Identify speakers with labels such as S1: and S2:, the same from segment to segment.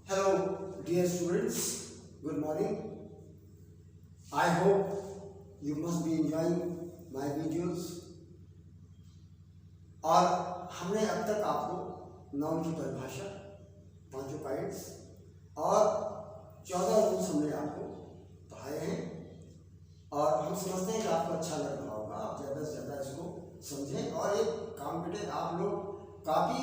S1: Hello, dear students. Good morning. I hope you must be enjoying my videos. और हमने अब तक आपको नाउन की परिभाषा, पांचों काइंड्स और 14 रूल्स हमने आपको पढ़ाए हैं और हम समझते हैं कि आपको अच्छा लग रहा होगा। आप ज़्यादा से ज़्यादा इसको समझें और एक काम बेटे आप लोग काफ़ी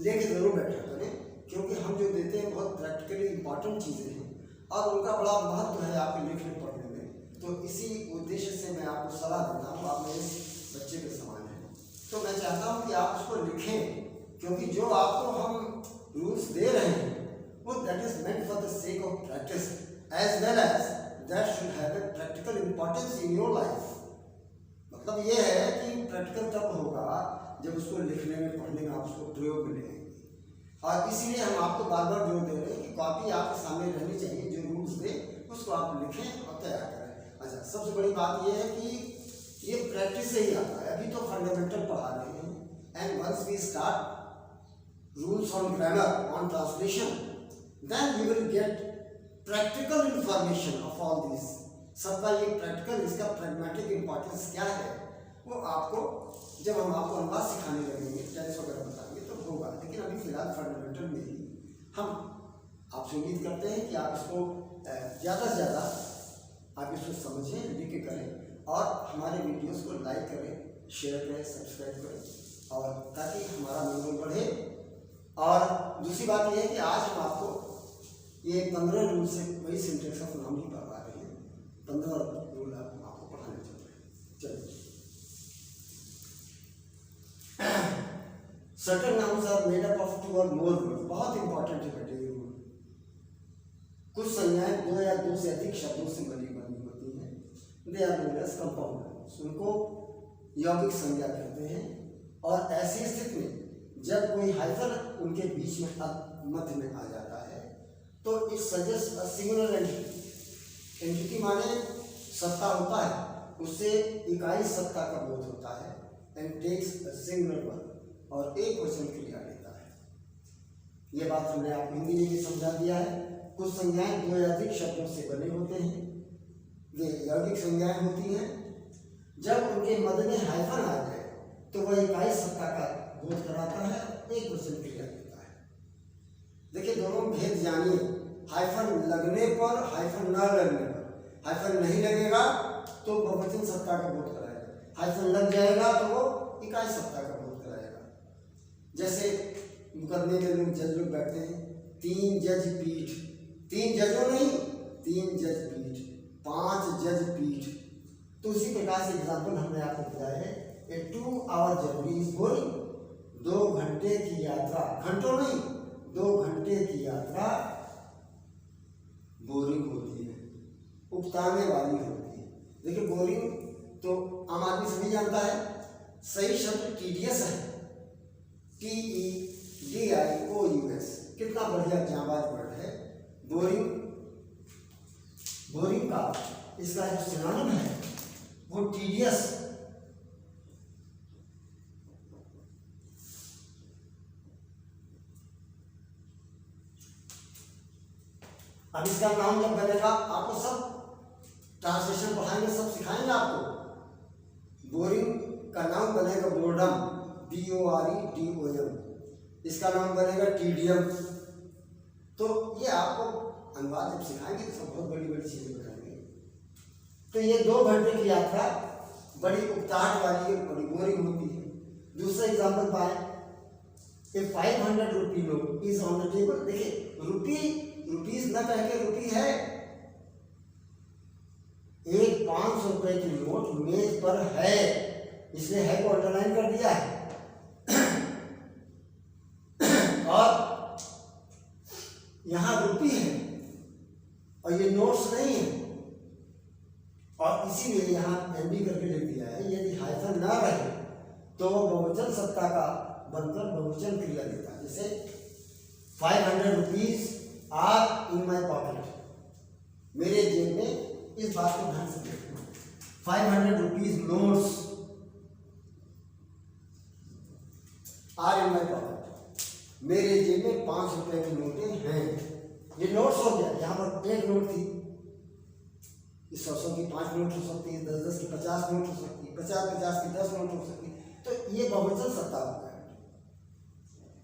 S1: लेके ज़रूर बैठा करें, क्योंकि हम जो देते हैं बहुत प्रैक्टिकली इम्पॉर्टेंट चीज़ें हैं और उनका बड़ा महत्व है आपके लिखने पढ़ने में। तो इसी उद्देश्य से मैं आपको सलाह देता हूँ, आप मेरे बच्चे के समान हैं, तो मैं चाहता हूँ कि आप उसको लिखें, क्योंकि जो आपको हम रूल्स दे रहे हैं वो that is meant for the sake of practice as well as that should have a practical importance in your life. मतलब ये है कि प्रैक्टिकल तब होगा जब उसको लिखने में पढ़ने में आप उसको प्रयोग में लेंगे, और इसीलिए हम आपको बार बार जोर दे रहे हैं कि कॉपी आपके सामने रहनी चाहिए, जो रूल्स दे उसको आप लिखें और तैयार करें। अच्छा, सबसे बड़ी बात यह है कि ये प्रैक्टिस से ही आता है। अभी तो फंडामेंटल पढ़ा रहे हैं, and once we start rules on grammar, on translation, then you will get practical information of all this. सबका ये प्रैक्टिकल, इसका प्रैग्मेटिक इंपॉर्टेंस क्या है वो आपको जब हम आपको अनुवाद सिखाने लगेंगे, टेंस वगैरह बताएंगे तो होगा। लेकिन अभी फिलहाल फंडामेंटल में ही हम आपसे उम्मीद करते हैं कि आप इसको ज़्यादा से ज़्यादा आप इसको समझें, लिख के करें और हमारे वीडियोस को लाइक करें, शेयर करें, सब्सक्राइब करें, और ताकि हमारा मनोबल बढ़े। और दूसरी बात यह है कि आज हम आपको ये 15 रूल से वही सिंटेक्स ऑफ नाउन ही पढ़ा रहे हैं। 15 रूल आपको पढ़ाने चल रहे हैं। चलिए, certain nouns are made up of 2 और मोर रूल। बहुत इंपॉर्टेंट है बेटे ये रूल। कुछ संज्ञाएं 2 या 2 से अधिक शब्दों से बनी होती हैं, they are known as compound. उनको यौगिक संज्ञा कहते हैं। और ऐसी स्थिति में जब कोई हाइफन उनके बीच में मध्य में आ जाता है तो it suggest a singular entity. Entity माने सत्ता होता है, उससे इकाई सत्ता का बोध होता है, and takes a singular verb, और एक वचन क्रिया लेता है। ये बात हमने आपको हिंदी में भी समझा दिया है। कुछ संज्ञाएं 2 या अधिक शब्दों से बने होते हैं, वे यौगिक संज्ञाएं होती हैं। जब उनके मध्य में हाइफन आ जाए तो वह इकाई सत्ता का बोध कराता है, एक वचन क्रिया लेता है। देखिए, दोनों भेद जानिए। हाइफन लगने पर, हाइफन न लगने पर। हाइफन नहीं लगेगा तो बहुवचन सत्ता का बोध कराएगा, हाइफन लग जाएगा तो वो इकाई सत्ता का बोध कराएगा। जैसे मुकदमे में लोग जज लोग बैठते हैं, 3 जज पीठ, 3 जजों नहीं, 3 जज पीठ, 5 जज पीठ। तो उसी प्रकार से एग्जाम्पल हमने आपको दिया है, ए 2 आवर जर्नी इज बोरिंग। 2 घंटे की यात्रा, घंटों नहीं, 2 घंटे की यात्रा बोरिंग होती है, उकताने वाली होती है। देखिए, बोरिंग तो आम आदमी सभी जानता है। सही शब्द टीडियस है, TEDIOUS। कितना बढ़िया जांबाज वर्ड है बोरिंग। बोरिंग का इसका जो सिनोनिम है वो टीडियस। अब इसका नाम जब बनेगा, आपको सब ट्रांसलेशन पढ़ाएंगे, सब सिखाएंगे आपको। बोरिंग का नाम बनेगा बोर्डम, BOREDOM। इसका नाम बनेगा टीडियम। तो ये आपको अनुवाद जब सिखाएंगे तो सब बहुत बड़ी बड़ी चीजें बताएंगे। तो ये 2 घंटे की यात्रा बड़ी उकताहट वाली, बड़ी बोरिंग होती है। दूसरा एग्जाम्पल पाए, ए 500 rupee note is on the table. देखिए, रुपीज न कह के रुपी है, एक 500 रुपए की नोट मेज पर है, इसलिए है को अंडरलाइन कर दिया है। और यहां रुपी है और ये नोट्स नहीं है, और इसीलिए यहां एमबी करके लिख दिया है। यदि हाइफन ना रहे तो बहुवचन सत्ता का बनकर बहुवचन क्रिया देता है। जैसे 500 rupees are in my pocket, मेरे जेब में। इस बात को ध्यान से देखना। 500 rupees notes are in my pocket, मेरे जेब में 5 रुपए की नोटें हैं। ये नोट्स हो गया, यहाँ पर एक नोट थी, 100 की 5 नोट हो सकती है, 10 की 50 नोट हो सकती है, 50 की 10 नोट हो सकती है। तो ये बहुवचन सत्ता होता है।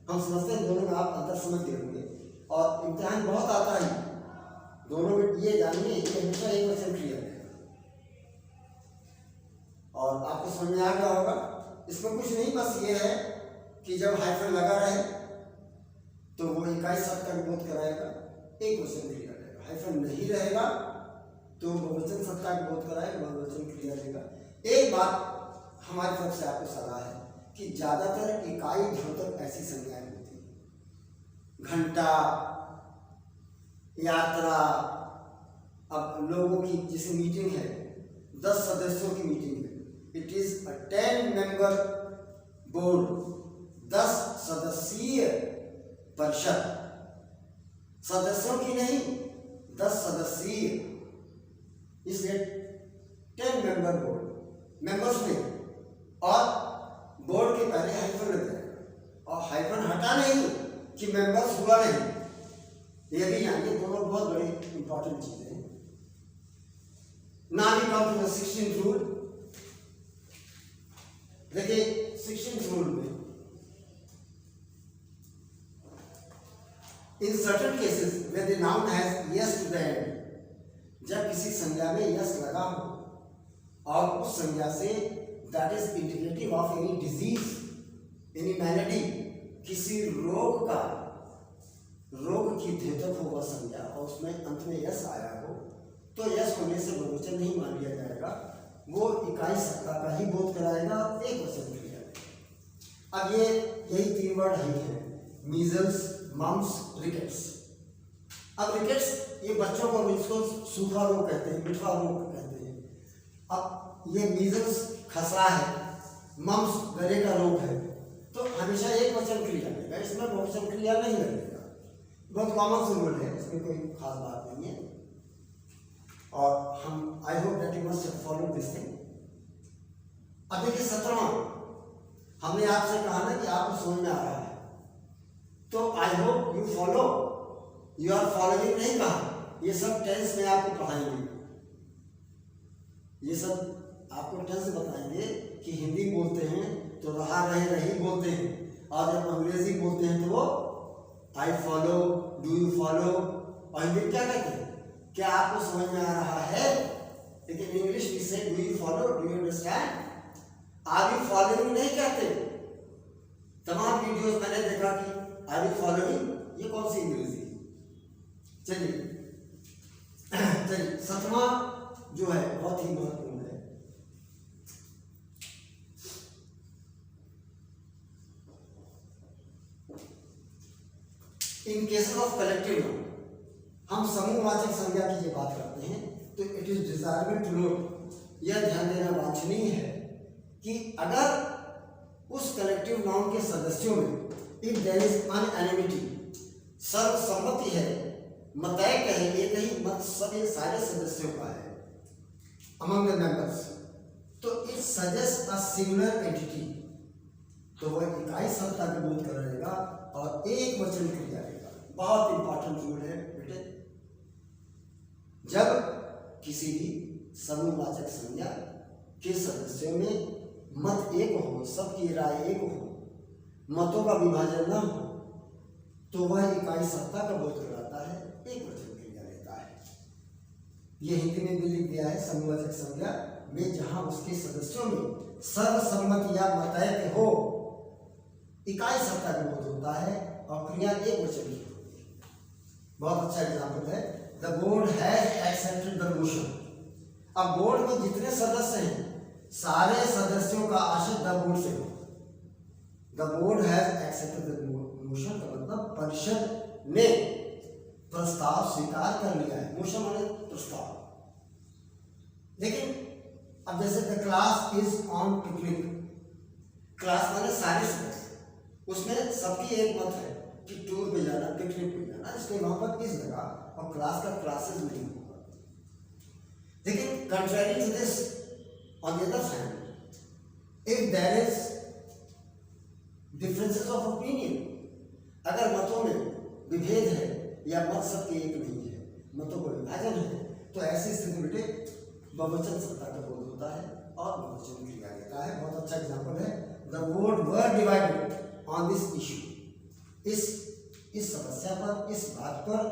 S1: हम समझते हैं दोनों में आप अंतर समझ गए होंगे, और इम्तिहान बहुत आता है दोनों में। ये जानिए, ये हमेशा एक वचन क्लियर है और आपको समझ में आ गया होगा। इसमें कुछ नहीं, बस ये है कि जब हाइफन लगा रहे तो वो इकाई शब्द का विरोध कराएगा, एक वचन क्रिया रहेगा। हाइफन नहीं रहेगा तो बहुवचन शब्द का विरोध कराएगा, बहुवचन क्रिया रहेगा। एक बात हमारी तरफ से आपको सलाह है कि ज्यादातर इकाई द्योतक ऐसी संज्ञाएं होती हैं, घंटा, यात्रा। अब लोगों की जैसे मीटिंग है, 10 सदस्यों की मीटिंग है, it is a 10 member board, 10 सदस्यीय परिषद, सदस्यों की नहीं, 10 सदस्यीय, इसलिए 10 मेंबर बोर्ड, मेंबर्स में, और बोर्ड के पहले हाइफन लग जाएगा, और हाइफन हटा नहीं कि मेंबर्स हुआ नहीं। ये भी जानिए, दोनों बहुत बड़ी इंपॉर्टेंट चीजें हैं। Now we come to the 16th rule. देखिए 16th रूल में in certain cases where the noun has s to the end, जब किसी संज्ञा में यस लगा हो और उस संज्ञा से that is indicative of any disease, any malady, किसी रोग का, रोग की द्योतक हो वह संज्ञा और उसमें अंत में यस आया हो, तो यस होने से बहुवचन नहीं मान लिया जाएगा, वो इकाई सत्ता का ही बोध कराएगा, एक वचन क्रिया। अब ये यही 3 वर्ड हैं, मीजल्स, मम्स, रिकेट्स। अब रिकेट्स ये बच्चों को, इसको सूखा रोग कहते हैं, मिठा रोग कहते हैं। अब ये मीजल्स खसरा है, मम्स गले का रोग है, तो हमेशा एक वचन क्रिया लगेगा, इसमें बहुवचन क्रिया नहीं लगेगा। बहुत कॉमन सी वर्ड है, इसमें कोई खास बात नहीं है, और हम I hope that you must follow this thing. अब देखिए 17वां, हमने आपसे कहा ना कि आपको समझ में आ रहा है, तो I hope you follow, you are following नहीं कहा, ये सब टेंस में आपको पढ़ाएंगे, ये सब आपको टेंस बताएंगे कि हिंदी बोलते हैं तो रहा रहे रही बोलते हैं, और जब अंग्रेजी बोलते हैं तो वो I follow, do you follow, और हिंदी क्या कहते हैं, क्या आपको समझ में आ रहा है। लेकिन English we say do you follow, do you understand, are you following नहीं कहते। तमाम वीडियोस मैंने देखा कि आर यू फॉलोइंग, ये कौन सी अंग्रेजी। चलिए 7वां जो है बहुत ही महत्वपूर्ण है। In cases of collective noun, हम समूहवाचक संज्ञा की ये बात करते हैं, तो it is desirable to note, यह ध्यान देना वांछनीय है कि अगर उस कलेक्टिव नाउन के सदस्यों में इफ देयर इज अनएनिमिटी, सर्वसम्मति है, मतैक है, एक ही मत सब ये सारे सदस्यों का है अमंग द मेंबर्स, तो it suggest a singular entity, तो वह इकाई सत्ता का बोध करेगा और एक वचन क्रिया रहेगा। बहुत इंपॉर्टेंट रूल है बेटे, जब किसी भी समूहवाचक संज्ञा के सदस्यों में मत एक हो, सबकी राय एक हो, मतों का विभाजन न हो, तो वह इकाई सत्ता का बोध कराता है, एक वचन क्रिया रहता है। ये हिंदी में भी लिख दिया है, समूहवाचक संज्ञा में जहां उसके सदस्यों में सर्वसम्मति या मतैक हो, इकाई सत्ता का बोध होता है और क्रिया एक वचन की होती है। बहुत अच्छा एग्जाम्पल है, the board has accepted the motion. अब बोर्ड में जितने सदस्य हैं सारे सदस्यों का आशय द बोर्ड से हो, the board has accepted the motion का मतलब परिषद ने प्रस्ताव स्वीकार कर लिया है, मोशन माने प्रस्ताव। लेकिन अब जैसे the class is on picnic, class माने सारे सदस्य, उसमें सबकी एक मत है कि टूर पे जाना, पिकनिक पे जाना, इसलिए वहां पर इज लगा और क्लास का क्लासेस नहीं होगा। लेकिन contrary to this, on the other hand, if there is differences of opinion, अगर मतों में विभेद है या मत सबके एक नहीं है, मतों का विभाजन है, तो ऐसी स्थिति में बहुवचन सत्ता का बोध होता है और बहुवचन क्रिया देता है। बहुत अच्छा एग्जाम्पल है, the board were divided on this issue. इस समस्या पर, इस बात पर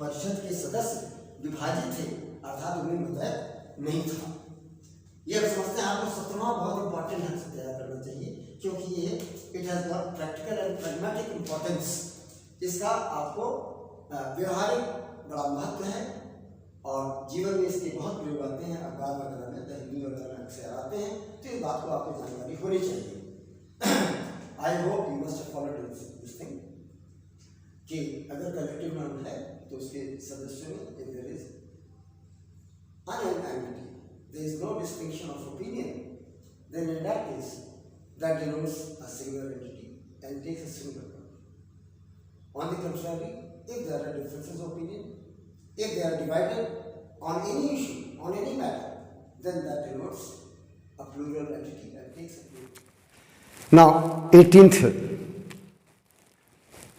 S1: परिषद के सदस्य विभाजित थे, अर्थात उन्हें मत नहीं था। यह समझते हैं आपको सत्रवा बहुत इंपॉर्टेंट ढंग से तैयार करना चाहिए, क्योंकि ये it has got practical and pragmatic importance. इसका आपको व्यवहारिक बड़ा महत्व है और जीवन में इसके बहुत प्रयोग आते हैं। अखबार वगैरह में, द हिंदू वगैरह में अक्सर आते हैं, तो इस बात को आपको जानकारी होनी चाहिए। आई hope you must follow this thing कि अगर कलेक्टिव नाउन है तो उसके सदस्यों में if there is unanimity, there is no distinction of opinion, then in that case that denotes a singular entity and takes a singular form. On the contrary, if there are differences of opinion, if they are divided on any issue, on any matter, then that denotes a plural entity and takes a plural. Now, 18th.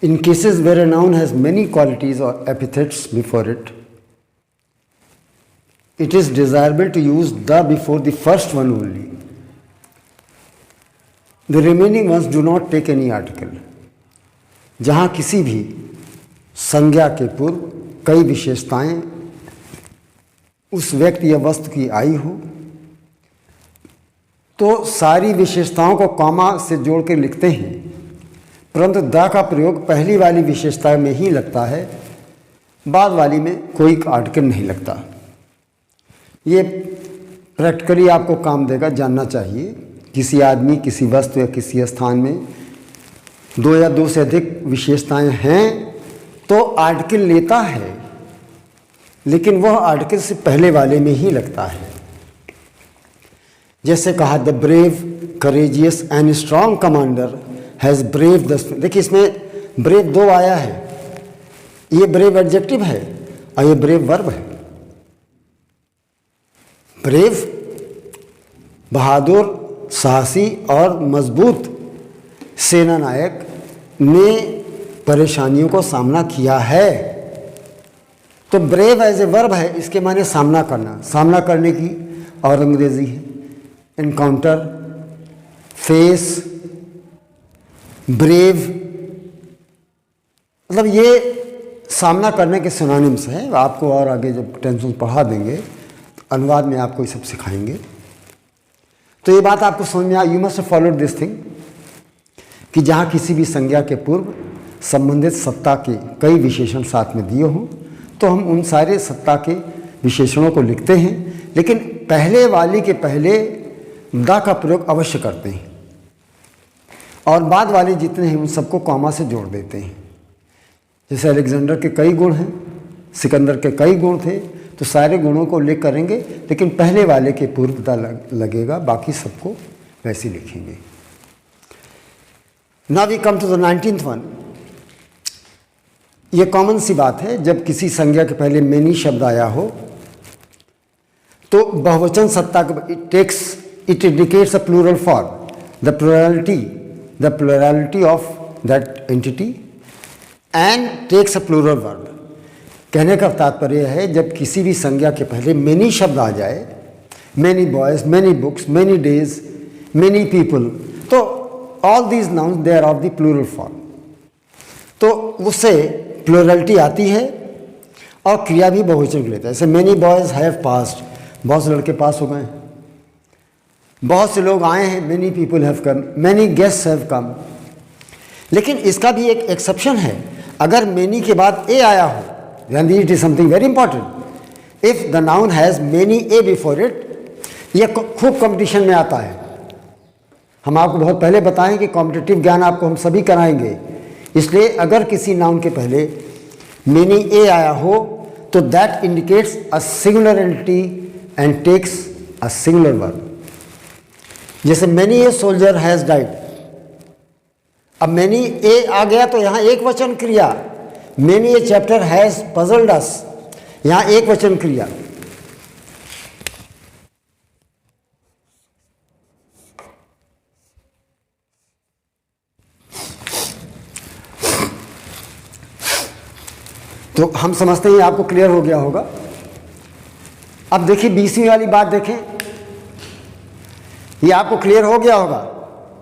S1: In cases where a noun has many qualities or epithets before it, it is desirable to use the before the first one only. The remaining ones do not take any article. जहाँ किसी भी संज्ञा के पूर्व कई विशेषताएं उस व्यक्ति या वस्तु की आई हो, तो सारी विशेषताओं को कॉमा से जोड़ के लिखते हैं, परंतु द का प्रयोग पहली वाली विशेषता में ही लगता है, बाद वाली में कोई आर्टिकल नहीं लगता। ये प्रैक्टिकली आपको काम देगा, जानना चाहिए। किसी आदमी, किसी वस्तु या किसी स्थान में दो या दो से अधिक विशेषताएं हैं तो आर्टिकल लेता है, लेकिन वह आर्टिकल से पहले वाले में ही लगता है। जैसे कहा the brave, courageous and strong commander has brave the. देखिए इसमें ब्रेव दो आया है, ये ब्रेव एडजेक्टिव है और ये ब्रेव वर्ब है। ब्रेव बहादुर, साहसी और मजबूत सेना नायक ने परेशानियों को सामना किया है, तो ब्रेव एज ए वर्ब है, इसके माने सामना करना। सामना करने की और अंग्रेजी है एनकाउंटर, फेस, ब्रेव, मतलब ये सामना करने के सिनोनिम्स हैं। आपको और आगे जब टेंशन पढ़ा देंगे तो अनुवाद में आपको ये सब सिखाएंगे। तो ये बात आपको समझ में आ, you must followed this thing कि जहाँ किसी भी संज्ञा के पूर्व संबंधित सत्ता के कई विशेषण साथ में दिए हों तो हम उन सारे सत्ता के विशेषणों को लिखते हैं, लेकिन पहले वाली के पहले द का प्रयोग अवश्य करते हैं और बाद वाले जितने हैं उन सबको कॉमा से जोड़ देते हैं। जैसे अलेक्जेंडर के कई गुण हैं, सिकंदर के कई गुण थे, तो सारे गुणों को उल्लेख करेंगे, लेकिन पहले वाले के पूर्व द लगेगा, बाकी सबको वैसे लिखेंगे। Now we come to the 19th one. ये कॉमन सी बात है, जब किसी संज्ञा के पहले मेनी शब्द आया हो तो बहुवचन सत्ता it indicates a plural form, the plurality of that entity and takes a plural verb. कहने का तात्पर्य है जब किसी भी संज्ञा के पहले मेनी शब्द आ जाए, many boys, many books, many days, many people, तो all these nouns they are of the plural form, तो उससे प्लूरलिटी आती है और क्रिया भी बहुवचन की लेता है। जैसे मेनी बॉयज हैव पास्ड, बहुत से लड़के पास हो गए हैं, बहुत से लोग आए हैं, many people have come, many guests have come. लेकिन इसका भी एक एक्सेप्शन है, अगर मेनी के बाद ए आया हो, then it is something very important. If the noun has many a before it, यह खूब कंपटीशन में आता है। हम आपको बहुत पहले बताएं कि कॉम्पिटिटिव ज्ञान आपको हम सभी कराएंगे, इसलिए अगर किसी नाउन के पहले many a आया हो तो that indicates a singular entity and takes a singular verb. जैसे many a soldier has died, अब many a आ गया तो यहाँ एक वचन क्रिया, many a chapter has puzzled us, यहाँ एक वचन क्रिया। तो हम समझते हैं आपको क्लियर हो गया होगा। अब देखिए 20वीं वाली बात देखें, ये आपको क्लियर हो गया होगा।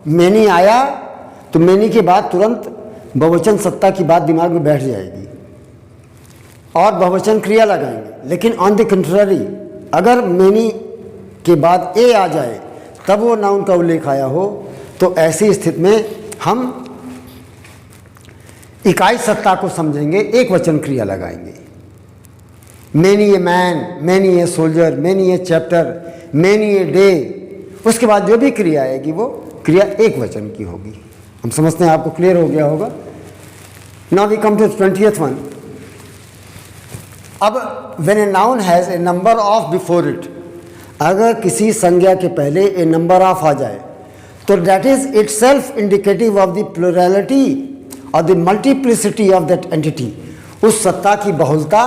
S1: मैनी आया तो मैनी के बाद तुरंत बहुवचन सत्ता की बात दिमाग में बैठ जाएगी और बहुवचन क्रिया लगाएंगे। लेकिन ऑन द कंट्ररी, अगर मैनी के बाद ए आ जाए तब वो नाउन का उल्लेख आया हो, तो ऐसी स्थिति में हम इकाई सत्ता को समझेंगे, एक वचन क्रिया लगाएंगे। Many a man, many a soldier, many a chapter, many a day, उसके बाद जो भी क्रिया आएगी वो क्रिया एक वचन की होगी। हम समझते हैं आपको क्लियर हो गया होगा। Now we come to 20th one. अब when a noun has a number of before it, अगर किसी संज्ञा के पहले ए नंबर ऑफ आ जाए तो that is itself indicative of the plurality और the multiplicity of that entity. उस सत्ता की बहुलता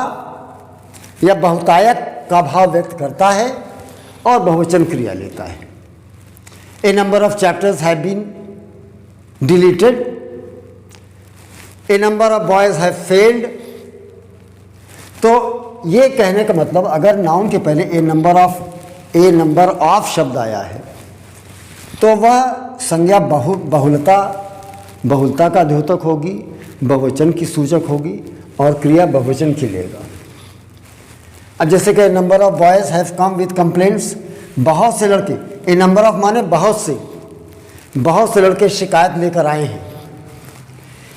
S1: या बहुतायत का भाव व्यक्त करता है और बहुवचन क्रिया लेता है। A number of chapters have been deleted, a number of boys have failed. तो ये कहने का मतलब, अगर नाउन के पहले ए नंबर ऑफ शब्द आया है तो वह संज्ञा बहुलता का द्योतक होगी, बहुवचन की सूचक होगी और क्रिया बहुवचन की लेगा। अब जैसे कि number of boys have come with complaints, बहुत से लड़के, ए नंबर ऑफ माने बहुत से लड़के शिकायत लेकर आए हैं।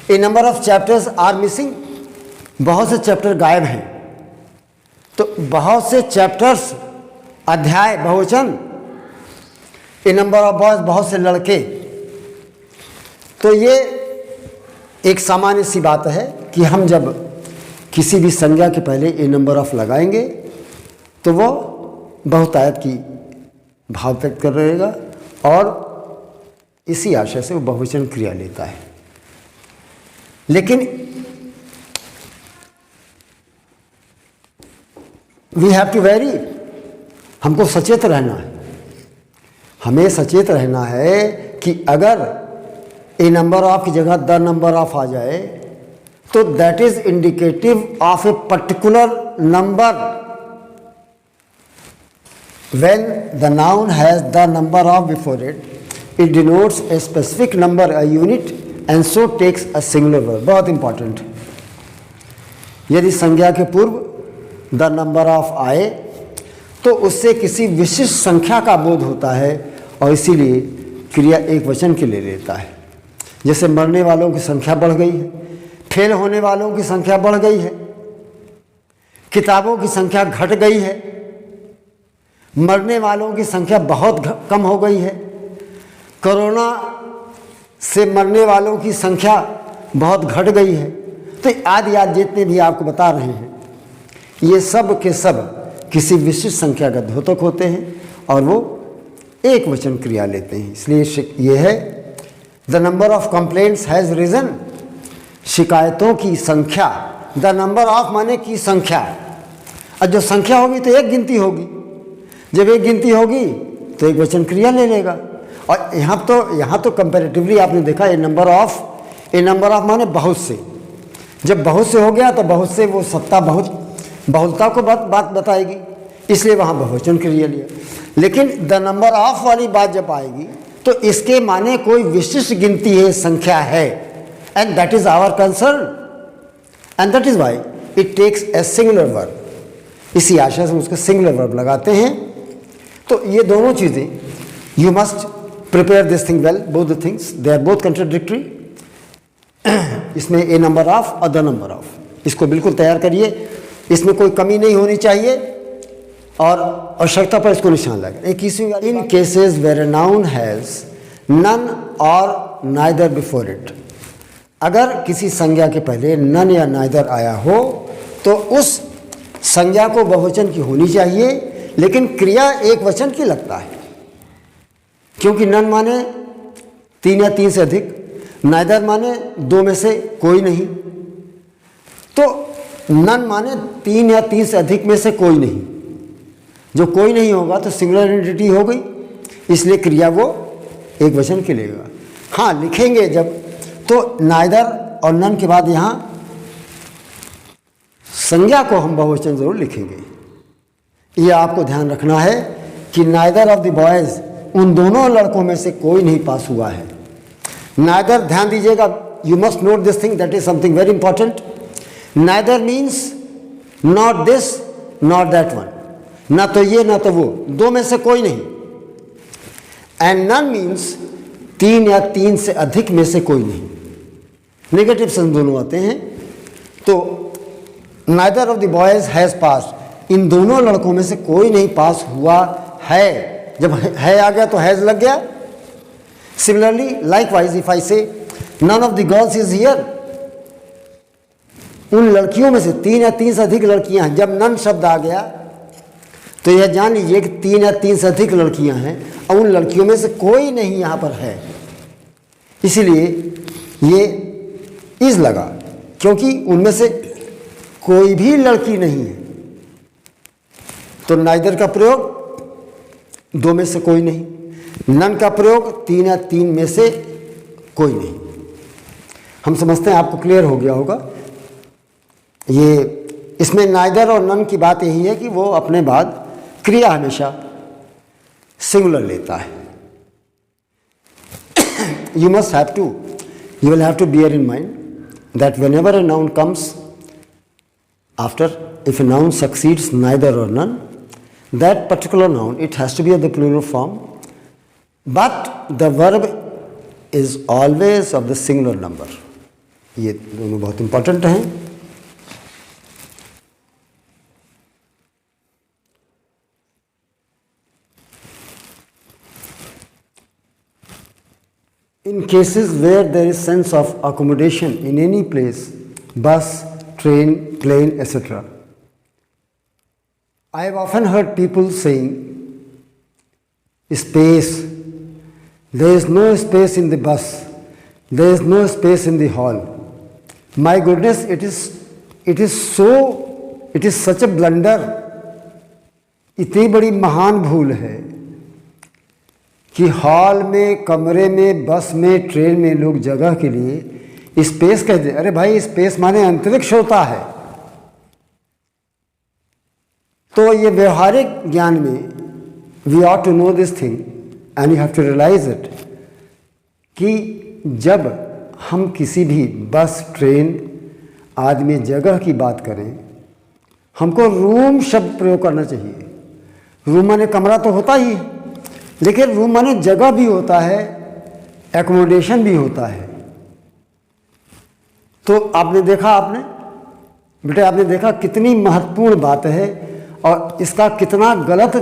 S1: A number of chapters are missing, बहुत से चैप्टर गायब हैं। तो बहुत से चैप्टर्स, अध्याय बहुवचन। ए नंबर ऑफ बॉयज, बहुत से लड़के। तो ये एक सामान्य सी बात है कि हम जब किसी भी संज्ञा के पहले ए नंबर ऑफ लगाएंगे तो वो बहुतायत की भाव व्यक्त कर रहेगा और इसी आशय से वो बहुवचन क्रिया लेता है। लेकिन वी हैव टू वेरी, हमको सचेत रहना है। हमें सचेत रहना है कि अगर ए नंबर ऑफ की जगह द नंबर ऑफ आ जाए तो that is indicative of a particular number. When the noun has the number of before it, it denotes a specific number, a unit, and so takes a singular verb. बहुत important. यदि संज्ञा के पूर्व the number of आए तो उससे किसी विशिष्ट संख्या का बोध होता है और इसीलिए क्रिया एक वचन के ले लेता है। जैसे मरने वालों की संख्या बढ़ गई है, फेल होने वालों की संख्या बढ़ गई है, किताबों की संख्या घट गई है, मरने वालों की संख्या बहुत कम हो गई है, कोरोना से मरने वालों की संख्या बहुत घट गई है। तो आदि जितने भी आपको बता रहे हैं ये सब के सब किसी विशिष्ट संख्या का द्योतक होते हैं और वो एक वचन क्रिया लेते हैं। इसलिए ये है the number of complaints has reason, शिकायतों की संख्या, द नंबर ऑफ माने की संख्या। और जो संख्या होगी तो एक गिनती होगी, जब एक गिनती होगी तो एक वचन क्रिया ले लेगा। और यहाँ तो कंपैरेटिवली आपने देखा ए नंबर ऑफ माने बहुत से, जब बहुत से हो गया तो बहुत से वो सत्ता बहुलता को बात बताएगी, इसलिए वहाँ बहुवचन क्रिया लिया। लेकिन द नंबर ऑफ वाली बात जब आएगी तो इसके माने कोई विशिष्ट गिनती है, संख्या है, and that is our concern and that is why it takes a singular verb. इसी आशय से उसके सिंगुलर वर्ब लगाते हैं। तो ये दोनों चीज़ें you must prepare this thing well, both the things they are both contradictory. इसमें ए नंबर ऑफ और द नंबर ऑफ, इसको बिल्कुल तैयार करिए, इसमें कोई कमी नहीं होनी चाहिए और आवश्यकता पर इसको निशान लगे। In cases where a noun has none or neither before it, अगर किसी संज्ञा के पहले नन या नाइदर आया हो तो उस संज्ञा को बहुवचन की होनी चाहिए, लेकिन क्रिया एक वचन की लगता है, क्योंकि नन माने 3 या 3 से अधिक, नाइदर माने 2 में से कोई नहीं। तो नन माने 3 या 3 से अधिक में से कोई नहीं, जो कोई नहीं होगा तो सिंगुलर एंटिटी हो गई, इसलिए क्रिया वो एक वचन के लेगा। हाँ, लिखेंगे जब तो नाइदर और नन के बाद यहाँ संज्ञा को हम बहुवचन जरूर लिखेंगे। ये आपको ध्यान रखना है कि नाइदर ऑफ द बॉयज, उन दोनों लड़कों में से कोई नहीं पास हुआ है। नाइदर, ध्यान दीजिएगा, you must note this thing, that is something very important. Neither means not this not that one, ना तो ये ना तो वो, दो में से कोई नहीं। एंड नन मीन्स तीन या तीन से अधिक में से कोई नहीं। नेगेटिव सेंस दोनों आते हैं। तो neither of the boys has pass, इन दोनों लड़कों में से कोई नहीं पास हुआ है। जब है आ गया तो हैज लग गया। Similarly likewise if I say none of the girls is here, उन लड़कियों में से तीन या तीन से अधिक लड़कियां हैं। जब नन शब्द आ गया तो यह जान लीजिए कि तीन या तीन से अधिक लड़कियां हैं और उन लड़कियों में से कोई नहीं यहां पर है। इसीलिए ये इज लगा, क्योंकि उनमें से कोई भी लड़की नहीं है। तो नाइदर का प्रयोग दो में से कोई नहीं, नन का प्रयोग तीन या तीन में से कोई नहीं। हम समझते हैं आपको क्लियर हो गया होगा। ये इसमें नाइदर और नन की बात यही है कि वो अपने बाद क्रिया हमेशा सिंगुलर लेता है। You will have to bear in mind that whenever a noun comes after, if a noun succeeds neither or none, that particular noun, it has to be of the plural form, but the verb is always of the singular number. ये दोनों बहुत important हैं। In cases where there is sense of accommodation in any place, bus, train, plane, etc., I have often heard people saying, space, there is no space in the bus, there is no space in the hall. My goodness, it is such a blunder, इतनी बड़ी महान भूल है कि hall में, कमरे में, बस में, ट्रेन में लोग जगह के लिए स्पेस कहते हैं। अरे भाई, स्पेस माने अंतरिक्ष होता है। तो ये व्यवहारिक ज्ञान में we ought to know this thing and you have to realise it कि जब हम किसी भी बस, ट्रेन आदि में जगह की बात करें, हमको रूम शब्द प्रयोग करना चाहिए। रूम माने कमरा तो होता ही है, लेकिन रूम माने जगह भी होता है, एकोमोडेशन भी होता है। तो आपने देखा कितनी महत्वपूर्ण बात है और इसका कितना गलत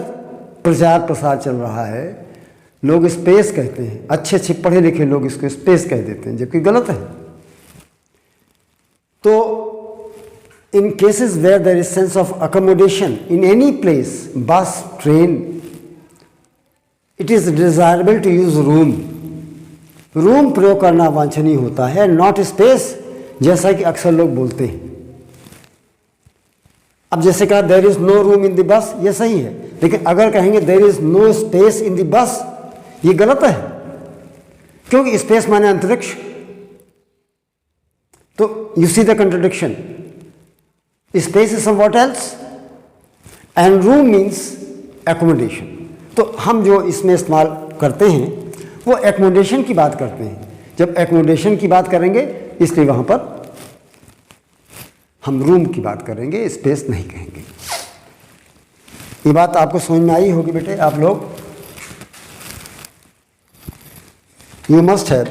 S1: प्रचार प्रसार चल रहा है। लोग स्पेस कहते हैं, अच्छे पढ़े लिखे लोग इसको स्पेस कह देते हैं, जबकि गलत है। तो in cases where there is sense of accommodation in any place, bus, train, it is desirable to use room. Room प्रयोग करना वांछनीय होता है, नॉट स्पेस, जैसा कि अक्सर लोग बोलते हैं। अब जैसे कहा there is no room in the bus, ये सही है, लेकिन अगर कहेंगे there is no space in the bus, ये गलत है, क्योंकि स्पेस माने अंतरिक्ष। तो you see the contradiction, space is somewhat else and room means accommodation. तो हम जो इसमें इस्तेमाल करते हैं वो एकोमोडेशन की बात करते हैं। जब एकोमोडेशन की बात करेंगे इसलिए वहाँ पर हम रूम की बात करेंगे, स्पेस नहीं कहेंगे। ये बात आपको समझ में आई होगी बेटे आप लोग। You must have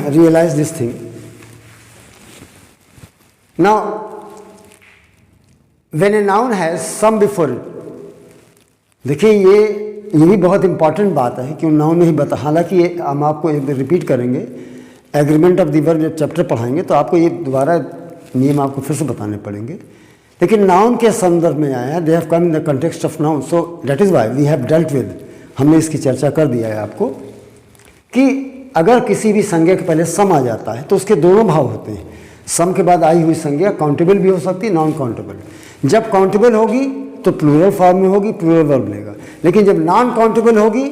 S1: realise this thing. Now when a noun has some before it, देखिए ये भी बहुत इंपॉर्टेंट बात है कि नाउन में ही बता, हालांकि ये हम आपको एक रिपीट करेंगे, एग्रीमेंट ऑफ द वर्ब जब चैप्टर पढ़ाएंगे तो आपको ये दोबारा नियम आपको फिर से बताने पड़ेंगे, लेकिन नाउन के संदर्भ में आया है। They have come in the context of noun, so that is why we have dealt with, हमने इसकी चर्चा कर दिया है आपको कि अगर किसी भी संज्ञा के पहले सम आ जाता है तो उसके दोनों भाव होते हैं। सम के बाद आई हुई संज्ञा काउंटेबल भी हो सकती है, नॉन काउंटेबल। जब काउंटेबल होगी तो प्लूरल फॉर्म में होगी, प्लूरल वर्ब लेगा, लेकिन जब नॉन काउंटेबल होगी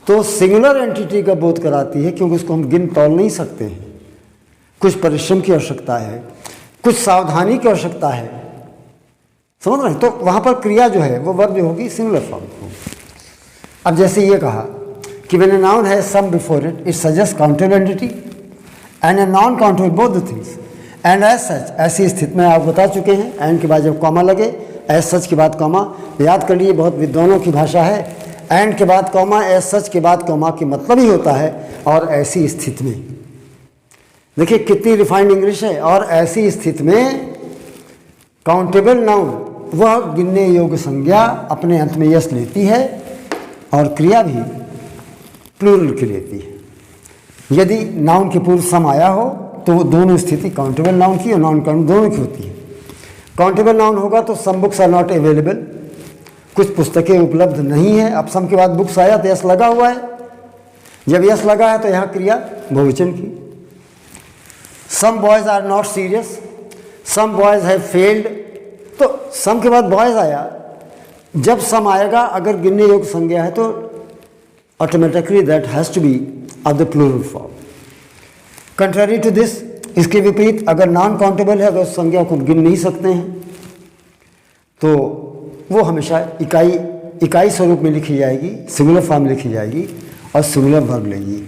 S1: तो सिंगुलर एंटिटी का बोध कराती है, क्योंकि उसको हम गिन तौल नहीं सकते हैं, कुछ परिश्रम की आवश्यकता है। कुछ सावधानी की आवश्यकता है, समझ रहे हैं? तो वहाँ पर क्रिया जो है वो वर्ब जो होगी सिंगुलर फॉर्म होगी। अब जैसे ये कहा कि when a noun has some before it, it suggest countable entity and a non countable both the things and as such, ऐसी स्थिति में आप बता चुके हैं, एंड के बाद जब कॉमा लगे, एज सच के बाद कॉमा, याद कर लिए बहुत विद्वानों की भाषा है, एंड के बाद कॉमा, एज सच के बाद कॉमा की मतलब ही होता है और ऐसी स्थिति में। देखिए कितनी रिफाइंड इंग्लिश है। और ऐसी स्थिति में काउंटेबल नाउन वह गिनने योग्य संज्ञा अपने अंत में यस लेती है और क्रिया भी प्लूरल की लेती है। यदि नाउन के पूर्व सम आया हो तो दोनों स्थिति काउंटेबल नाउन की और नॉन काउंटेबल दोनों की होती है। काउंटेबल नाउन होगा तो some books are not available, कुछ पुस्तकें उपलब्ध नहीं है। अब सम के बाद बुक्स आया तो यस लगा हुआ है, जब यस लगा है तो यहाँ क्रिया बहुवचन की। Some boys are not serious, some boys have failed, तो सम के बाद बॉयज आया, जब सम आएगा अगर गिनने योग्य संज्ञा है तो automatically that has to be of the plural form. Contrary to this, इसके विपरीत अगर नॉन काउंटेबल है, अगर संज्ञा को गिन नहीं सकते हैं तो वो हमेशा इकाई स्वरूप में लिखी जाएगी, सिंगुलर फॉर्म लिखी जाएगी और सिंगुलर वर्ब लेगी।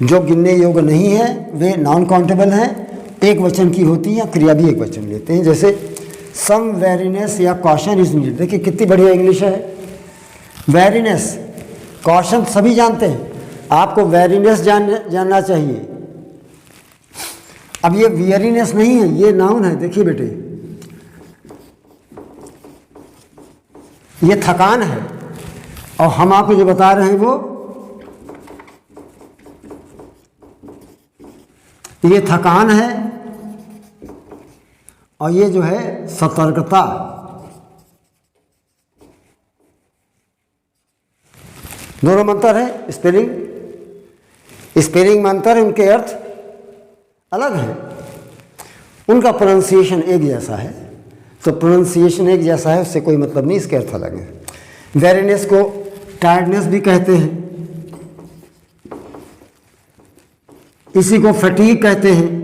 S1: जो गिनने योग्य नहीं है वे नॉन काउंटेबल हैं, एक वचन की होती हैं, क्रिया भी एक वचन लेते हैं। जैसे सम वेरीनेस या कॉशन इज नीडेड, देखिए कितनी बढ़िया इंग्लिश है। वेरीनेस, कॉशन सभी जानते हैं, आपको वेरीनेस जानना चाहिए। अब ये वियरीनेस नहीं है, ये नाउन है। देखिए बेटे, ये थकान है और हम आपको जो बता रहे हैं वो ये थकान है और ये जो है सतर्कता। दोनों में अंतर है, स्पेलिंग में अंतर है, उनके अर्थ अलग है, उनका प्रोनाउंसिएशन एक जैसा है। तो प्रोनाउंसिएशन एक जैसा है उससे कोई मतलब नहीं, इसके अर्थ अलग है। वेरीनेस को टायर्डनेस भी कहते हैं, इसी को फटीग कहते हैं।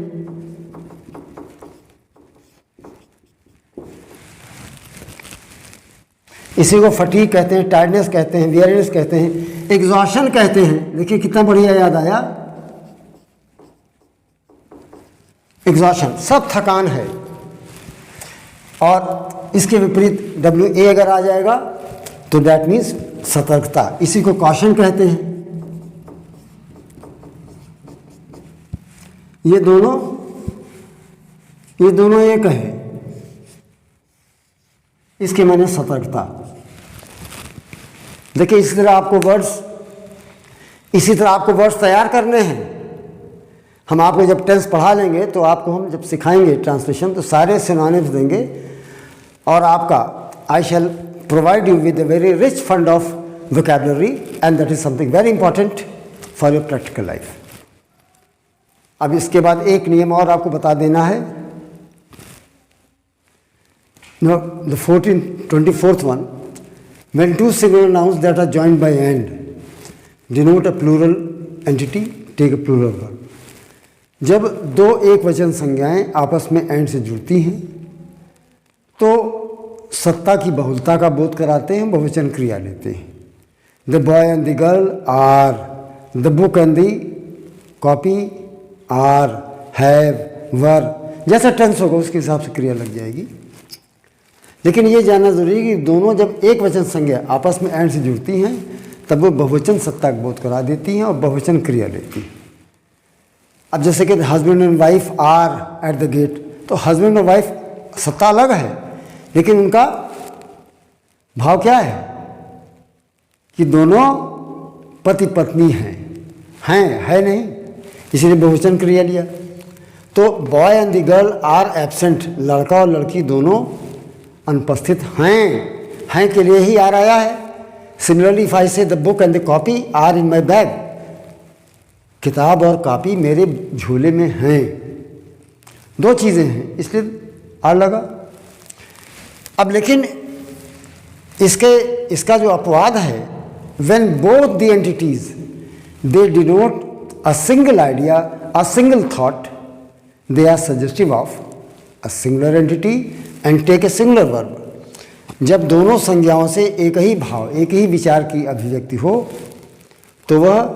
S1: इसी को फटीग कहते हैं, टायर्डनेस कहते हैं, वेरीनेस कहते हैं, एग्जॉशन कहते हैं। देखिए कितना बढ़िया याद आया, एग्जॉशन सब थकान है। और इसके विपरीत WA अगर आ जाएगा तो दैट मीन्स सतर्कता, इसी को कॉशन कहते हैं। ये दोनों एक है, इसके माने सतर्कता। देखिए इसी तरह आपको वर्ड्स तैयार करने हैं। हम आपको जब टेंस पढ़ा लेंगे तो आपको हम जब सिखाएंगे ट्रांसलेशन तो सारे सिनोनिम्स देंगे और आपका I shall provide you with a very rich fund of vocabulary and that is something very important for your practical life. अब इसके बाद एक नियम और आपको बता देना है। The 24th one, when two singular nouns that are joined by and denote a plural entity, take a plural verb. जब दो एक वचन संज्ञाएं आपस में एंड से जुड़ती हैं तो सत्ता की बहुलता का बोध कराते हैं, बहुवचन क्रिया लेते हैं। The boy and the girl are, the book and the copy are, have, were, जैसा टेंस होगा उसके हिसाब से क्रिया लग जाएगी। लेकिन ये जानना जरूरी है कि दोनों जब एक वचन संज्ञा आपस में एंड से जुड़ती हैं तब वो बहुवचन सत्ता का बोध करा देती हैं और बहुवचन क्रिया लेती हैं। अब जैसे कि husband and wife are at the gate, तो हस्बैंड और वाइफ सत्ता अलग है लेकिन उनका भाव क्या है कि दोनों पति पत्नी है नहीं, इसलिए बहुवचन क्रिया लिया। तो boy and the girl are absent, लड़का और लड़की दोनों अनुपस्थित हैं के लिए ही आर आया है। Similarly if I say the book and the copy are in my bag, किताब और कॉपी मेरे झोले में हैं, दो चीज़ें हैं इसलिए आर लगा। अब लेकिन इसका जो अपवाद है, when both the entities they denote a single idea, a single thought, they are suggestive of a singular entity and take a singular verb. जब दोनों संज्ञाओं से एक ही भाव, एक ही विचार की अभिव्यक्ति हो तो वह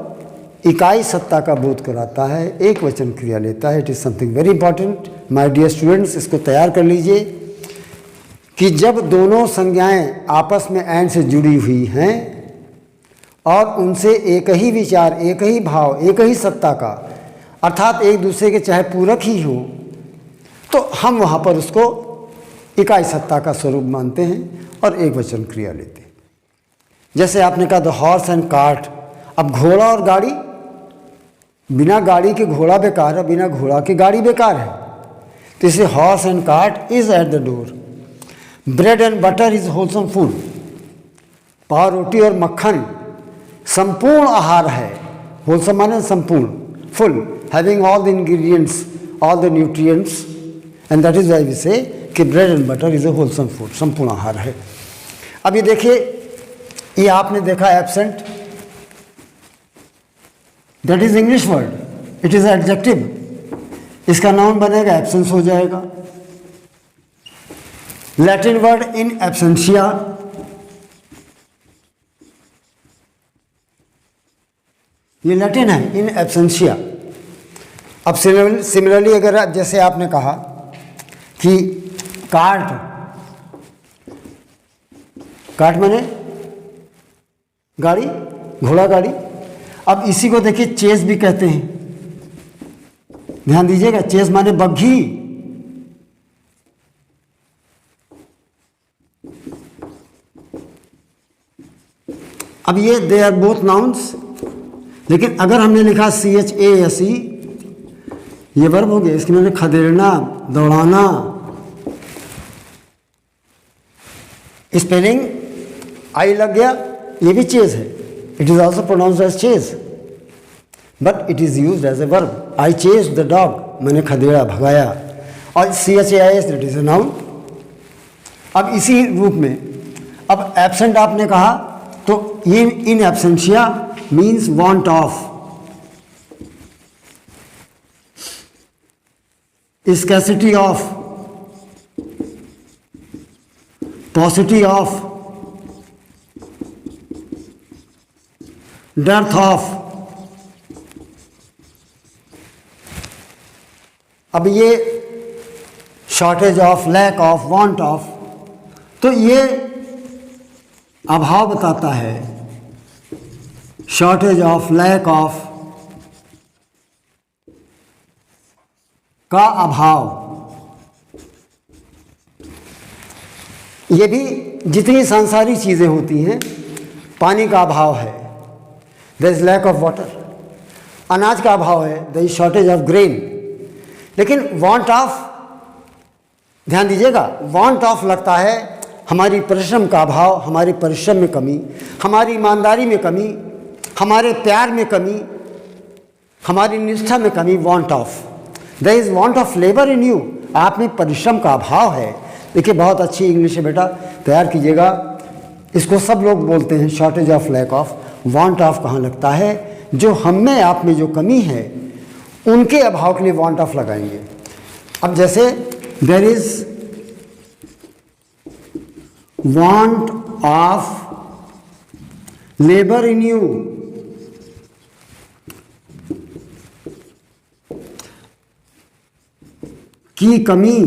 S1: इकाई सत्ता का बोध कराता है, एक वचन क्रिया लेता है। It is something very important my dear students, इसको तैयार कर लीजिए कि जब दोनों संज्ञाएं आपस में एंड से जुड़ी हुई हैं और उनसे एक ही विचार, एक ही भाव, एक ही सत्ता का, अर्थात एक दूसरे के चाहे पूरक ही हो, तो हम वहाँ पर उसको इकाई सत्ता का स्वरूप मानते हैं और एक वचन क्रिया लेते हैं। जैसे आपने कहा द हॉर्स एंड कार्ट, अब घोड़ा और गाड़ी, बिना गाड़ी के घोड़ा बेकार है, बिना घोड़ा के गाड़ी बेकार है, तो इसे horse and cart is at the door. Bread and butter is wholesome food, पाव रोटी और मक्खन संपूर्ण आहार है। होलसम माने संपूर्ण, full, having all the ingredients, all the nutrients, and that is why we say कि bread and butter is a wholesome food, संपूर्ण आहार है। अब ये देखिए, ये आपने देखा absent, that is English word, it is adjective, इसका नाउन बनेगा, एब्सेंस हो जाएगा। लैटिन वर्ड इन एब्सेंशिया, ये लैटिन है, इन एब्सेंशिया। अब सिमिलरली अगर जैसे आपने कहा कि कार्ट, कार्ट माने गाड़ी, घोड़ा गाड़ी। अब इसी को देखिए चेस भी कहते हैं, ध्यान दीजिएगा, चेस माने बग्घी। अब ये दे आर बोथ नाउन्स, लेकिन अगर हमने लिखा CHASE, ये वर्ब हो गया, इसके मैंने खदेड़ना, दौड़ाना। स्पेलिंग आई लग गया, ये भी चेज है, it is also pronounced as chase, but it is used as a verb. I chase the dog, मैंने खदेड़ा, भगाया। और CHAIS, that is a noun. अब इसी रूप में अब एब्सेंट आपने कहा, तो ये in absentia means want of, scarcity of, paucity of, dearth of। अब ये shortage of, lack of, want of, तो ये अभाव बताता है, शॉर्टेज ऑफ, लैक ऑफ का अभाव। ये भी जितनी सांसारिक चीज़ें होती हैं, पानी का अभाव है, there is lack of water, अनाज का अभाव है, there is shortage of grain. लेकिन वांट ऑफ, ध्यान दीजिएगा, वांट ऑफ लगता है हमारी परिश्रम का अभाव, हमारे परिश्रम में कमी, हमारी ईमानदारी में कमी, हमारे प्यार में कमी, हमारी निष्ठा में कमी। Want of, there is want of labour in you, आप में परिश्रम का अभाव है। देखिए बहुत अच्छी इंग्लिश है बेटा, तैयार कीजिएगा। इसको सब लोग बोलते हैं shortage of, lack of. Want of कहाँ लगता है? जो हम में, आप में जो कमी है उनके अभाव के लिए वांट ऑफ लगाएंगे। अब जैसे there is want of labour in you, की कमी,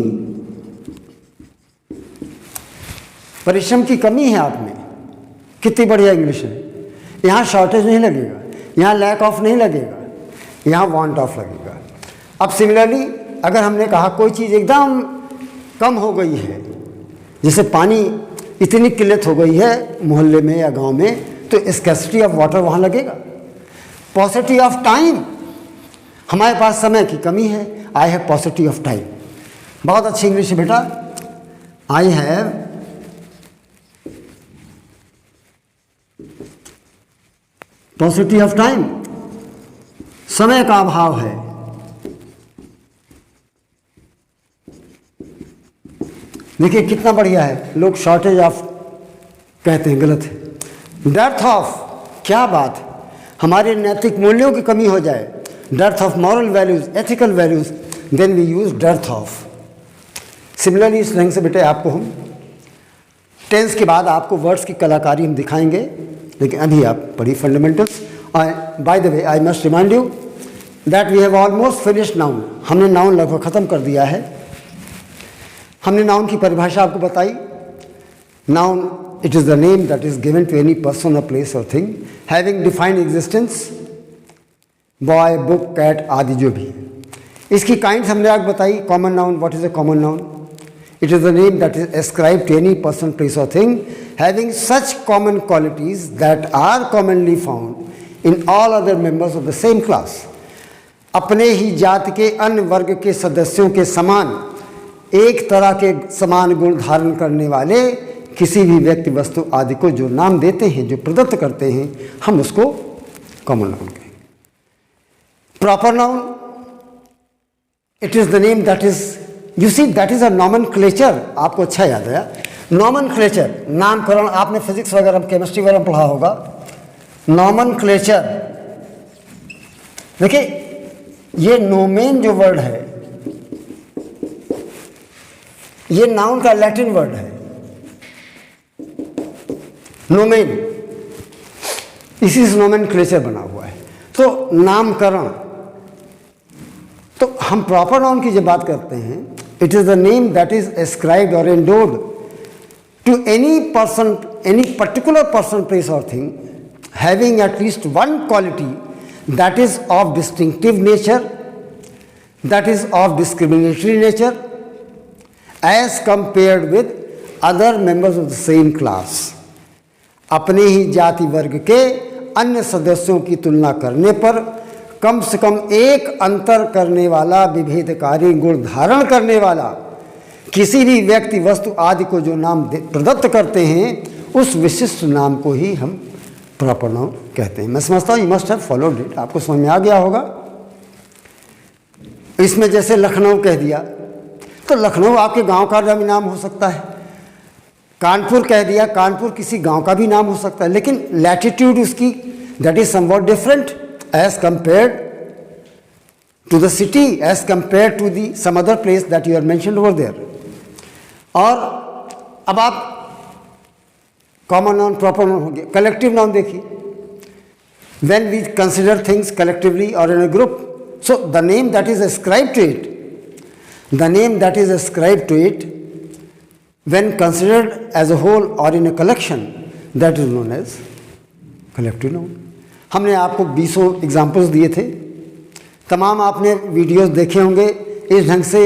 S1: परिश्रम की कमी है आप में। कितनी बढ़िया इंग्लिश है। यहाँ शॉर्टेज नहीं लगेगा, यहाँ लैक ऑफ नहीं लगेगा, यहाँ वांट ऑफ लगेगा। अब सिमिलरली अगर हमने कहा कोई चीज़ एकदम कम हो गई है, जैसे पानी इतनी किल्लत हो गई है मोहल्ले में या गांव में, तो स्कैसिटी ऑफ वाटर वहाँ लगेगा। पॉसिटी ऑफ टाइम, हमारे पास समय की कमी है, आई हैव पॉसिटी ऑफ टाइम। बहुत अच्छी इंग्लिश है बेटा, आई हैव पॉसिटी ऑफ टाइम, समय का अभाव है। देखिए कितना बढ़िया है। लोग शॉर्टेज ऑफ कहते हैं, गलत है। डेप्थ ऑफ, क्या बात है, हमारे नैतिक मूल्यों की कमी हो जाए, depth of moral values, ethical values, then we use depth of. Similarly इस ढंग से बेटे आपको हम टेंस के बाद आपको वर्ड्स की कलाकारी हम दिखाएंगे, लेकिन अभी आप पढ़ी fundamentals. By the way I must remind you that we have almost finished noun. हमने नाउन लगभग ख़त्म कर दिया है। हमने नाउन की परिभाषा आपको बताई। Noun it is the name that is given to any person or place or thing having defined existence, boy, book, cat आदि जो भी। इसकी काइंड्स हमने आपको बताई। Common noun, what is a common noun? It is the name that is ascribed to any person, place or thing having such common qualities that are commonly found in all other members of the same class. अपने ही जाति के अन्य वर्ग के सदस्यों के समान एक तरह के समान गुण धारण करने वाले किसी भी व्यक्ति, वस्तु आदि को जो नाम देते हैं, जो प्रदत्त करते हैं, हम उसको कॉमन नाउन कहेंगे। Proper noun, it is the name that is, you see that is a nomenclature. आपको अच्छा याद है नॉमेनक्लेचर, नामकरण। आपने फिजिक्स वगैरह, केमिस्ट्री वगैरह पढ़ा होगा। नॉमेनक्लेचर, देखिए ये नोमेन जो वर्ड है, ये नाउन का लैटिन वर्ड है नोमेन, इसी से नोमेनक्लेचर बना हुआ है। तो नामकरण, तो हम प्रॉपर नाउन की जब बात करते हैं, it is the name that is ascribed or endowed to any person, any particular person, place or thing having at least one quality that is of distinctive nature, that is of discriminatory nature as compared with other members of the same class। अपने ही जाति वर्ग के अन्य सदस्यों की तुलना करने पर कम से कम एक अंतर करने वाला, विभेदकारी गुण धारण करने वाला किसी भी व्यक्ति, वस्तु आदि को जो नाम प्रदत्त करते हैं, उस विशिष्ट नाम को ही हम प्रॉपर नाउन कहते हैं। मैं समझता हूँ you must have followed it, आपको समझ में आ गया होगा। इसमें जैसे लखनऊ कह दिया, तो लखनऊ आपके गांव का भी नाम हो सकता है। कानपुर कह दिया, कानपुर किसी गांव का भी नाम हो सकता है, लेकिन लैटिट्यूड उसकी that is somewhat different as compared to the city, as compared to the some other place that you are mentioned over there. और अब आप कॉमन नाउन, प्रॉपर नाउन हो गया। कलेक्टिव नाउन देखिए, when we consider things collectively or in a group, so the name that is ascribed to it, the name that is ascribed to it when considered as a whole or in a collection, that is known as collective noun। हमने आपको 20 examples दिए थे, तमाम आपने videos देखे होंगे। इस ढंग से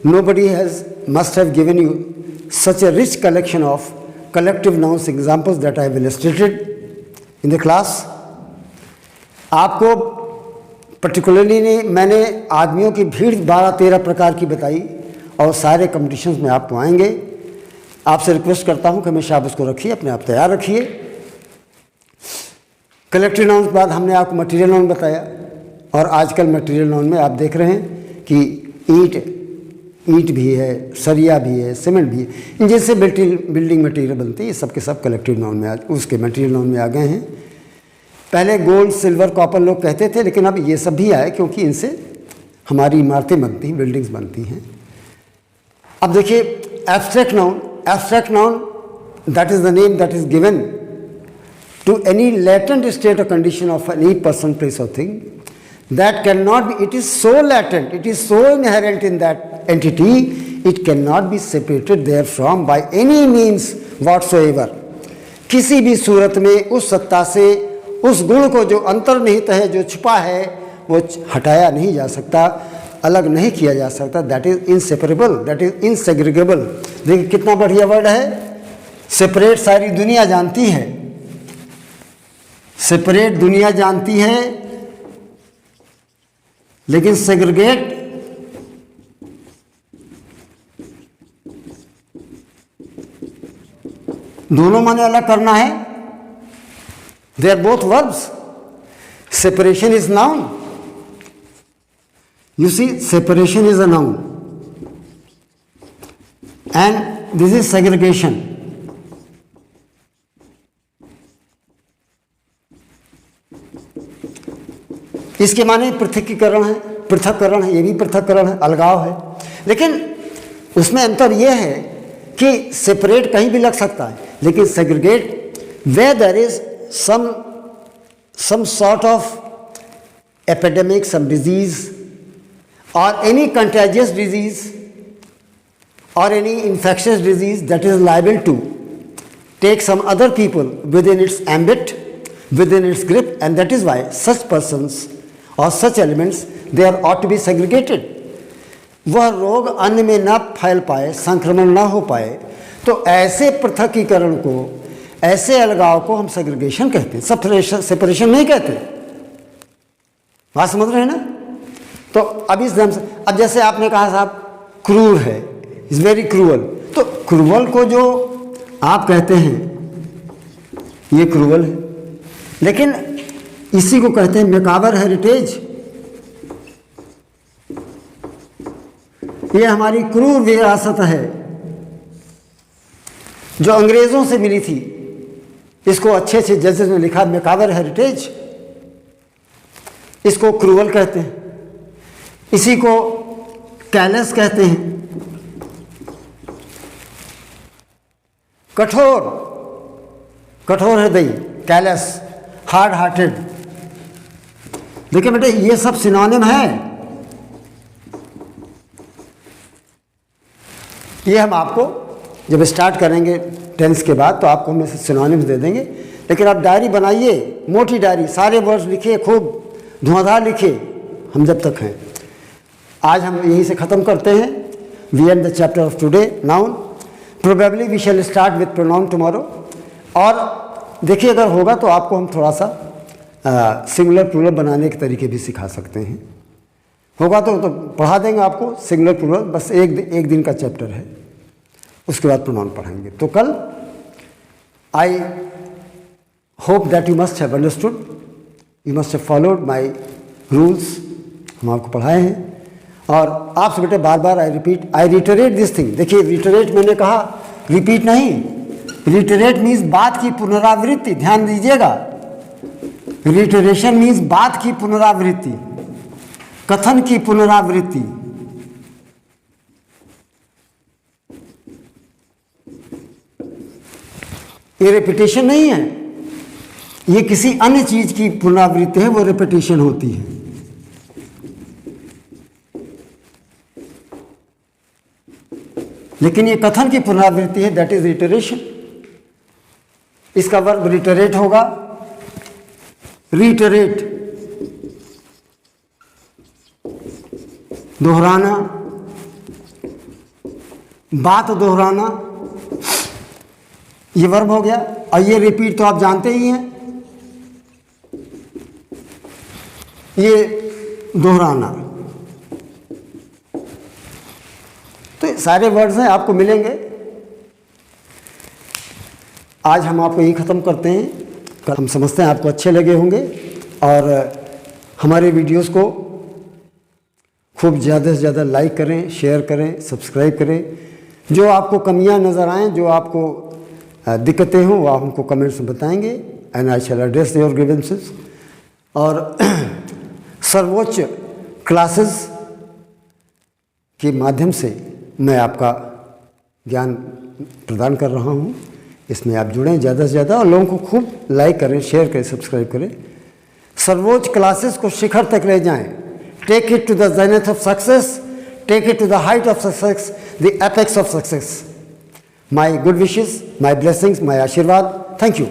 S1: nobody has must have given you such a rich collection of collective nouns examples that I have illustrated in the class। आपको पर्टिकुलरली ने मैंने आदमियों की भीड़ 12-13 प्रकार की बताई, और सारे कंपटीशंस में आपको आएंगे। आपसे रिक्वेस्ट करता हूं कि हमेशा आप उसको रखिए, अपने आप तैयार रखिए। कलेक्टिव नाउन के बाद हमने आपको मटेरियल नाउन बताया, और आजकल मटेरियल नाउन में आप देख रहे हैं कि ईंट भी है, सरिया भी है, सीमेंट भी है, इन जैसे बिल्डिंग मटेरियल बनती है, ये सब के सब कलेक्टिव नाउन में उसके मटेरियल नाउन में आ गए हैं। पहले गोल्ड, सिल्वर, कॉपर लोग कहते थे, लेकिन अब ये सब भी आए, क्योंकि इनसे हमारी इमारतें बनती हैं, बिल्डिंग्स बनती हैं। अब देखिए abstract noun. Abstract noun that is the name that is given to any latent state or condition of any person, place or thing that cannot be, it is so latent, it is so inherent in that entity, it cannot be separated therefrom by any means whatsoever। किसी भी सूरत में उस सत्ता से उस गुण को जो अंतर्निहित है, जो छुपा है, वो हटाया नहीं जा सकता, अलग नहीं किया जा सकता। That is inseparable, that is insegregable. देखिए कितना बढ़िया वर्ड है। सेपरेट सारी दुनिया जानती है, सेपरेट दुनिया जानती है, लेकिन सेग्रीगेट दोनों माने अलग करना है। They are both verbs. Separation is noun, you see separation is a noun and this is segregation। इसके माने पृथकीकरण है, पृथक्करण है, ये भी पृथक्करण है, अलगाव है। लेकिन उसमें अंतर यह है कि सेपरेट कहीं भी लग सकता है, लेकिन segregate where there is some sort of epidemic, some disease or any contagious disease or any infectious disease that is liable to take some other people within its ambit, within its grip, and that is why such persons or such elements, they are ought to be segregated. वह रोग अन्य में न फैल पाए, संक्रमण न हो पाए, तो ऐसे पृथकीकरण को, ऐसे अलगाव को हम सेग्रीगेशन कहते हैं, सेपरेशन नहीं कहते। बात समझ रहे हैं ना? तो अब इस ढंग से, अब जैसे आपने कहा साहब क्रूर है, इज वेरी क्रूअल, तो क्रूअल को जो आप कहते हैं ये क्रूअल है, लेकिन इसी को कहते हैं मैकाबर हेरिटेज। ये हमारी क्रूर विरासत है जो अंग्रेजों से मिली थी। इसको अच्छे से जजेस ने लिखा मैकाबर हेरिटेज, इसको क्रूअल कहते हैं, इसी को कैलस कहते हैं, कठोर, कठोर हृदयी, कैलस, हार्ड हार्टेड। देखिए बेटे ये सब सिनोनिम है। ये हम आपको जब स्टार्ट करेंगे टेंस के बाद तो आपको हम सिनोनिम्स दे देंगे, लेकिन आप डायरी बनाइए, मोटी डायरी, सारे वर्ड्स लिखिए, खूब धुआंधार लिखिए, हम जब तक हैं। आज हम यहीं से ख़त्म करते हैं। We end the chapter of today noun, probably we shall start with pronoun tomorrow. और देखिए अगर होगा तो आपको हम थोड़ा सा सिंगुलर प्लूरल बनाने के तरीके भी सिखा सकते हैं। होगा तो पढ़ा देंगे आपको सिंगुलर प्लूरल, बस एक दिन का चैप्टर है, उसके बाद प्रोनाउन पढ़ाएंगे। तो कल I hope that you must have understood, you must have followed my rules, हम आपको पढ़ाए हैं। और आपसे बेटे बार बार आई रिटरेट दिस थिंग। देखिए रिटरेट मैंने कहा, रिपीट नहीं, रिटरेट मीन्स बात की पुनरावृत्ति, ध्यान दीजिएगा। रिटरेशन मीन्स बात की पुनरावृत्ति, कथन की पुनरावृत्ति। ये रिपीटेशन नहीं है, ये किसी अन्य चीज की पुनरावृत्ति है, वो रिपीटेशन होती है। लेकिन ये कथन की पुनरावृत्ति है, दैट इज रिटरेशन। इसका वर्ब रिटरेट होगा, रिटरेट, दोहराना, बात दोहराना, ये वर्ब हो गया। और ये रिपीट तो आप जानते ही हैं, ये दोहराना। तो सारे वर्ड्स हैं, आपको मिलेंगे। आज हम आपको यही ख़त्म करते हैं। कल हम समझते हैं आपको अच्छे लगे होंगे और हमारे वीडियोस को खूब ज़्यादा से ज़्यादा लाइक करें, शेयर करें, सब्सक्राइब करें। जो आपको कमियां नज़र आएँ, जो आपको दिक्कतें हों, वो आप हमको कमेंट्स में बताएंगे, and I shall address your grievances. और सर्वोच्च क्लासेस के माध्यम से मैं आपका ज्ञान प्रदान कर रहा हूँ। इसमें आप जुड़ें ज़्यादा से ज़्यादा और लोगों को खूब लाइक करें, शेयर करें, सब्सक्राइब करें। सर्वोच्च क्लासेस को शिखर तक ले जाएं। Take it to the zenith of success, take it to the height of success, the apex of success. My good wishes, my blessings, my आशीर्वाद। Thank you.